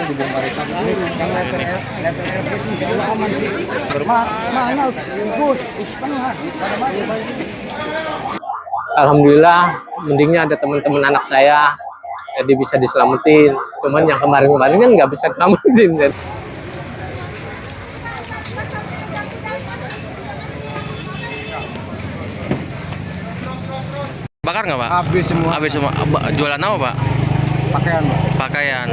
dibongkar itu. Yang letter F itu insya Allah aman sih. Mana terus setengah. Alhamdulillah, mendingnya ada teman-teman anak saya, jadi bisa diselamatin. Cuman yang kemarin-kemarin kan nggak bisa diselamatin. Bakar nggak, Pak? Habis semua. Habis semua. Jualan apa, Pak? Pakaian. Pakaian.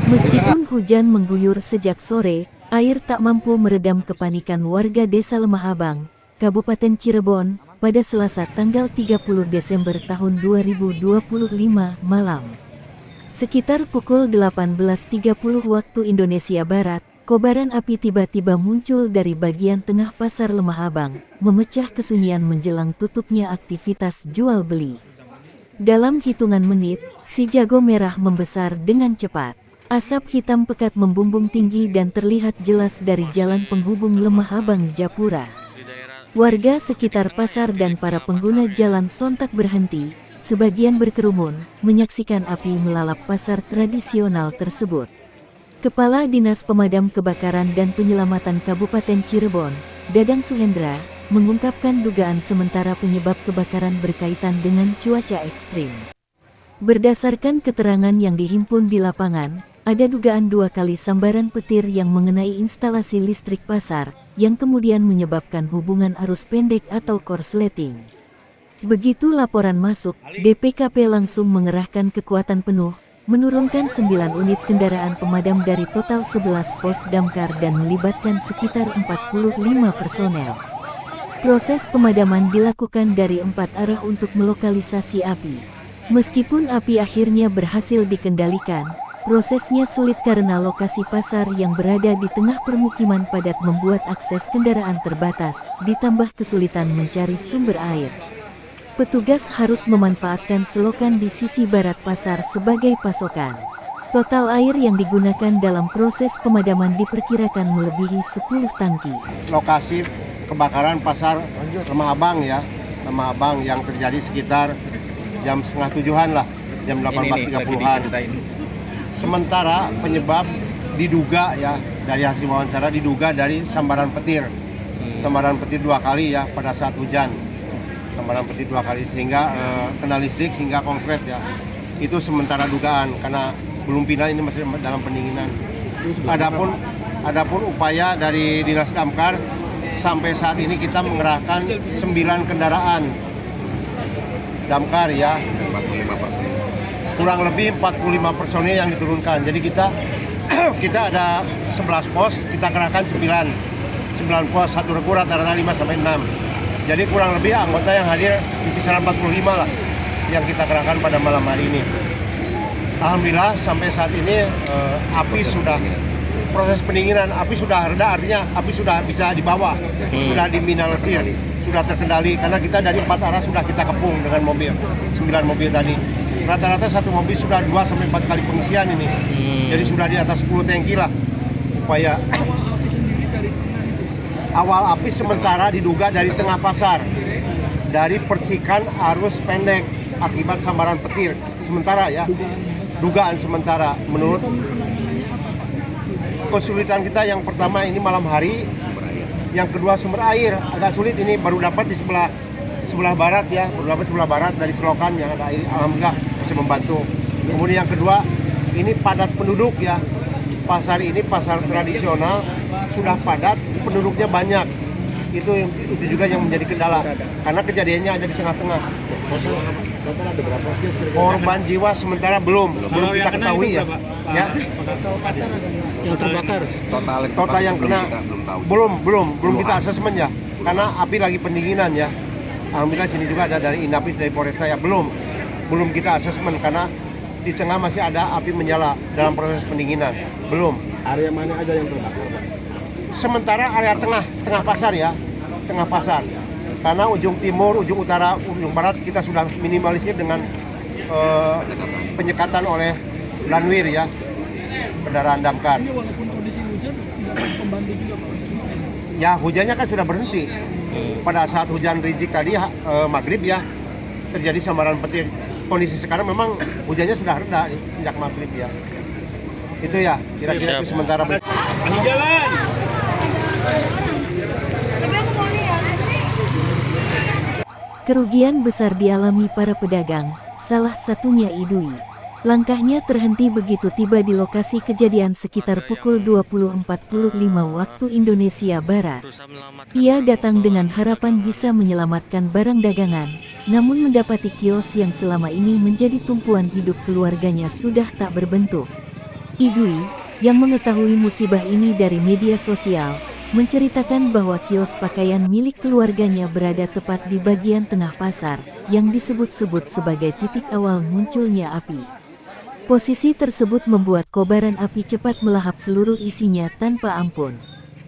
Meskipun hujan mengguyur sejak sore, air tak mampu meredam kepanikan warga Desa Lemah Abang, Kabupaten Cirebon, pada Selasa tanggal 30 Desember tahun 2025 malam. Sekitar pukul 18.30 waktu Indonesia Barat, kobaran api tiba-tiba muncul dari bagian tengah pasar Lemah Abang, memecah kesunyian menjelang tutupnya aktivitas jual beli. Dalam hitungan menit, si jago merah membesar dengan cepat. Asap hitam pekat membumbung tinggi dan terlihat jelas dari jalan penghubung Lemah Abang Japura. Warga sekitar pasar dan para pengguna jalan sontak berhenti, sebagian berkerumun, menyaksikan api melalap pasar tradisional tersebut. Kepala Dinas Pemadam Kebakaran dan Penyelamatan Kabupaten Cirebon, Dadang Suhendra, mengungkapkan dugaan sementara penyebab kebakaran berkaitan dengan cuaca ekstrim. Berdasarkan keterangan yang dihimpun di lapangan, ada dugaan 2 kali sambaran petir yang mengenai instalasi listrik pasar, yang kemudian menyebabkan hubungan arus pendek atau korsleting. Begitu laporan masuk, DPKP langsung mengerahkan kekuatan penuh, menurunkan 9 unit kendaraan pemadam dari total 11 pos damkar dan melibatkan sekitar 45 personel. Proses pemadaman dilakukan dari 4 arah untuk melokalisasi api. Meskipun api akhirnya berhasil dikendalikan, prosesnya sulit karena lokasi pasar yang berada di tengah permukiman padat membuat akses kendaraan terbatas, ditambah kesulitan mencari sumber air. Petugas harus memanfaatkan selokan di sisi barat pasar sebagai pasokan. Total air yang digunakan dalam proses pemadaman diperkirakan melebihi 10 tangki. Lokasi kebakaran pasar Lemah Abang ya, Lemah Abang yang terjadi sekitar jam setengah 7-an lah, jam 18.30-an. Sementara penyebab diduga ya, dari hasil wawancara diduga dari sambaran petir. Sambaran petir 2 kali ya pada saat hujan. Sambaran petir 2 kali sehingga kena listrik sehingga konslet ya. Itu sementara dugaan karena belum final, ini masih dalam pendinginan. Adapun upaya dari Dinas Damkar, sampai saat ini kita mengerahkan 9 kendaraan damkar ya. Kurang lebih 45 personil yang diturunkan. Jadi kita ada 11 pos, kita kerahkan 9 pos, satu regu rata-rata 5 sampai 6. Jadi kurang lebih anggota yang hadir di kisaran 45 lah yang kita kerahkan pada malam hari ini. Alhamdulillah sampai saat ini api sudah, proses pendinginan api sudah reda, artinya api sudah bisa dibawa, sudah diminimalisir, sudah terkendali karena kita dari 4 arah sudah kita kepung dengan mobil, 9 mobil tadi. Rata-rata satu mobil sudah 2 sampai 4 kali pengisian ini. Jadi sudah di atas 10 tangki lah. Upaya awal api sementara diduga dari tengah pasar, dari percikan arus pendek akibat sambaran petir. Sementara ya, dugaan sementara. Menurut kesulitan kita yang pertama ini malam hari, yang kedua sumber air agak sulit, ini baru dapat di sebelah barat ya, baru dapat sebelah barat dari selokan yang ada air, alhamdulillah bisa membantu. Kemudian yang kedua, ini padat penduduk ya. Pasar ini pasar tradisional, sudah padat, penduduknya banyak. Itu juga yang menjadi kendala. Karena kejadiannya ada di tengah-tengah. Korban jiwa sementara belum kita ketahui ya. Ya. Yang terbakar. Total yang kena belum kita asesmen ya. Karena api lagi pendinginan ya. Alhamdulillah sini juga ada dari Inapis, dari Polresta ya, belum kita asesmen karena di tengah masih ada api menyala dalam proses pendinginan. Belum. Area mana aja yang terbakar? Sementara area tengah pasar ya, tengah pasar. Karena ujung timur, ujung utara, ujung barat kita sudah minimalisir dengan penyekatan oleh Lanwir ya, kendaraan damkar. Ini walaupun kondisi hujan, membantu juga Pak. Ya hujannya kan sudah berhenti. Pada saat hujan rintik tadi maghrib ya, terjadi sambaran petir. Kondisi sekarang memang hujannya sudah reda sejak maghrib ya. Itu ya, kira-kira itu sementara. Kerugian besar dialami para pedagang, salah satunya Idui. Langkahnya terhenti begitu tiba di lokasi kejadian sekitar pukul 20.45 waktu Indonesia Barat. Ia datang dengan harapan bisa menyelamatkan barang dagangan, namun mendapati kios yang selama ini menjadi tumpuan hidup keluarganya sudah tak berbentuk. Idui, yang mengetahui musibah ini dari media sosial, menceritakan bahwa kios pakaian milik keluarganya berada tepat di bagian tengah pasar, yang disebut-sebut sebagai titik awal munculnya api. Posisi tersebut membuat kobaran api cepat melahap seluruh isinya tanpa ampun.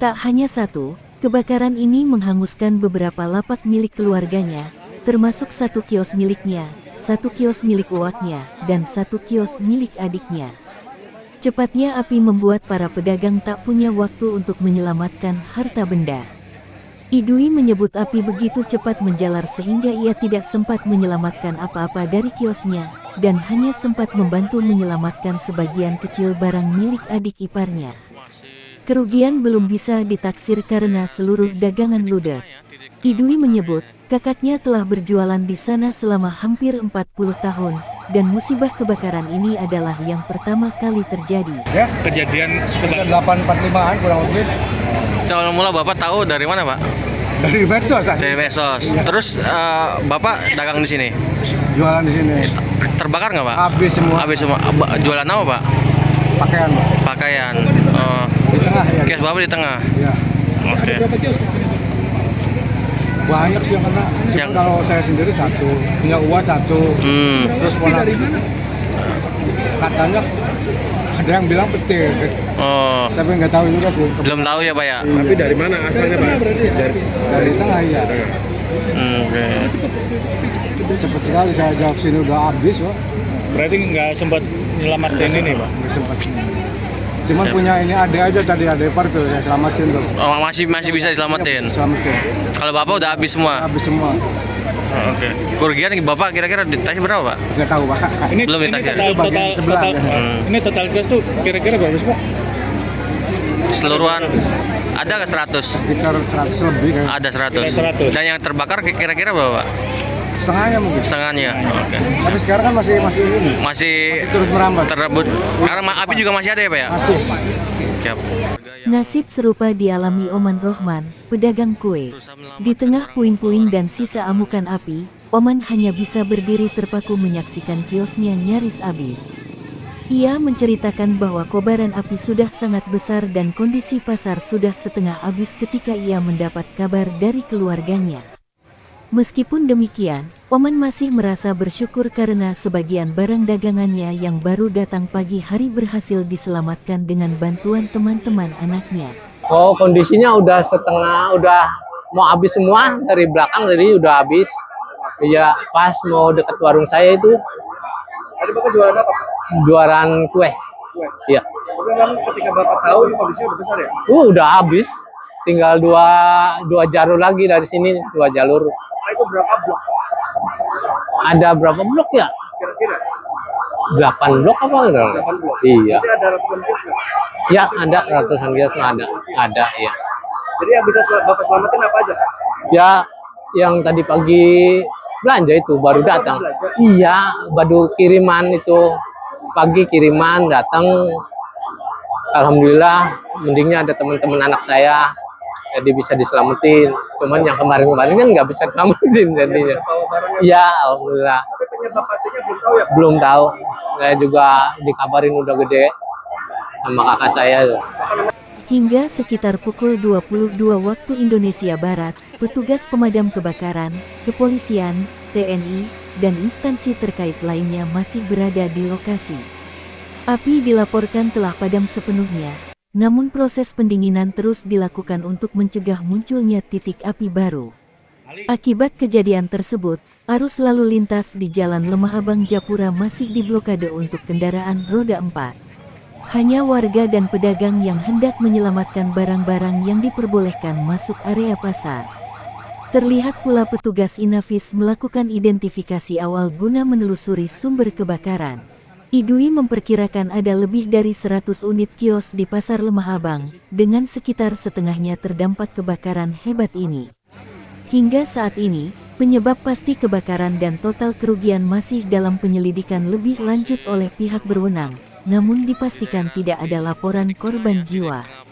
Tak hanya satu, kebakaran ini menghanguskan beberapa lapak milik keluarganya, termasuk satu kios miliknya, satu kios milik uaknya, dan satu kios milik adiknya. Cepatnya api membuat para pedagang tak punya waktu untuk menyelamatkan harta benda. Idui menyebut api begitu cepat menjalar sehingga ia tidak sempat menyelamatkan apa-apa dari kiosnya, dan hanya sempat membantu menyelamatkan sebagian kecil barang milik adik iparnya. Kerugian belum bisa ditaksir karena seluruh dagangan ludes. Idui menyebut, kakaknya telah berjualan di sana selama hampir 40 tahun, dan musibah kebakaran ini adalah yang pertama kali terjadi. Ya, Kejadian sekitar 8.45-an kurang lebih. Awal mula Bapak tahu dari mana, Pak? Dari medsos. Dari medsos. Terus Bapak dagang di sini. Jualan di sini. Terbakar nggak, Pak? Habis semua. Habis semua. Jualan apa, Pak? Pakaian. Pakaian. Di tengah ya. Kios Bapak di tengah. Ya. Oke. berapa kios? Banyak sih karena Yang- kalau saya sendiri satu, punya uang satu, terus pola katanya ada yang bilang petir, Oh, tapi nggak tahu juga sih. belum tahu ya, Pak ya? Tapi dari mana asalnya, Pak? Dari tengah ya. Oke. Cepat sekali saya jawab sini udah habis, Pak. Berarti nggak sempat nyelamatin ini, Pak? Nggak sempat. Cuman punya ini ada aja tadi ada ipar tuh saya selamatin tuh. Oh, masih bisa diselamatin. Selamatin. Kalau Bapak udah habis semua. Habis semua. Oh, oke. Kerugian Bapak kira-kira ditaksir berapa, Pak? Nggak tahu, Pak. Belum ditaksir. bagian sebelah, ya. Ini total kios tuh kira-kira berapa sih, Pak? Keseluruhan ada ke 100? Sekitar 100 lebih kan. Ada 100. 100. Dan yang terbakar kira-kira berapa, Pak? Setengahnya mungkin. Setengahnya. Oke. Tapi sekarang kan masih ini. Masih Terus merambat. terebut. Karena api juga masih ada ya, Pak ya? Masih. Siap. Nasib serupa dialami Oman Rohman, pedagang kue. Di tengah puing-puing dan sisa amukan api, Oman hanya bisa berdiri terpaku menyaksikan kiosnya nyaris habis. Ia menceritakan bahwa kobaran api sudah sangat besar dan kondisi pasar sudah setengah habis ketika ia mendapat kabar dari keluarganya. Meskipun demikian, Oman masih merasa bersyukur karena sebagian barang dagangannya yang baru datang pagi hari berhasil diselamatkan dengan bantuan teman-teman anaknya. Oh, kondisinya udah setengah, udah mau habis semua dari belakang, jadi udah habis. Ya pas mau dekat warung saya itu. Tadi Bapak jualan apa? Jualan kue. Iya. Tapi memang ketika Bapak tahu ini kondisinya udah besar ya? Udah habis. Tinggal dua jalur lagi dari sini, 2 jalur. Nah, itu berapa blok Ada berapa blok ya? kira-kira? 8 blok apa enggak? 8 blok. Iya. Jadi ada ratusan kios nggak? Ya, ada ratusan kios ada. Ada, ya. Jadi yang bisa Bapak selamatin apa aja? Ya, yang tadi pagi belanja itu baru datang. Iya, baru kiriman itu. Pagi kiriman datang. Alhamdulillah, mendingnya ada teman-teman anak saya. Jadi bisa diselamatin. Cuman yang kemarin-kemarin kan nggak bisa diselamatin jadinya. Iya, alhamdulillah. Tapi penyebab pastinya belum tahu ya? Belum tahu. Saya juga dikabarin udah gede sama kakak saya. Hingga sekitar pukul 22 waktu Indonesia Barat, petugas pemadam kebakaran, kepolisian, TNI, dan instansi terkait lainnya masih berada di lokasi. Api dilaporkan telah padam sepenuhnya, namun proses pendinginan terus dilakukan untuk mencegah munculnya titik api baru. Akibat kejadian tersebut, arus lalu lintas di Jalan Lemah Abang Japura masih diblokade untuk kendaraan roda 4. Hanya warga dan pedagang yang hendak menyelamatkan barang-barang yang diperbolehkan masuk area pasar. Terlihat pula petugas Inafis melakukan identifikasi awal guna menelusuri sumber kebakaran. IDUI memperkirakan ada lebih dari 100 unit kios di Pasar Lemah Abang, dengan sekitar setengahnya terdampak kebakaran hebat ini. Hingga saat ini, penyebab pasti kebakaran dan total kerugian masih dalam penyelidikan lebih lanjut oleh pihak berwenang, namun dipastikan tidak ada laporan korban jiwa.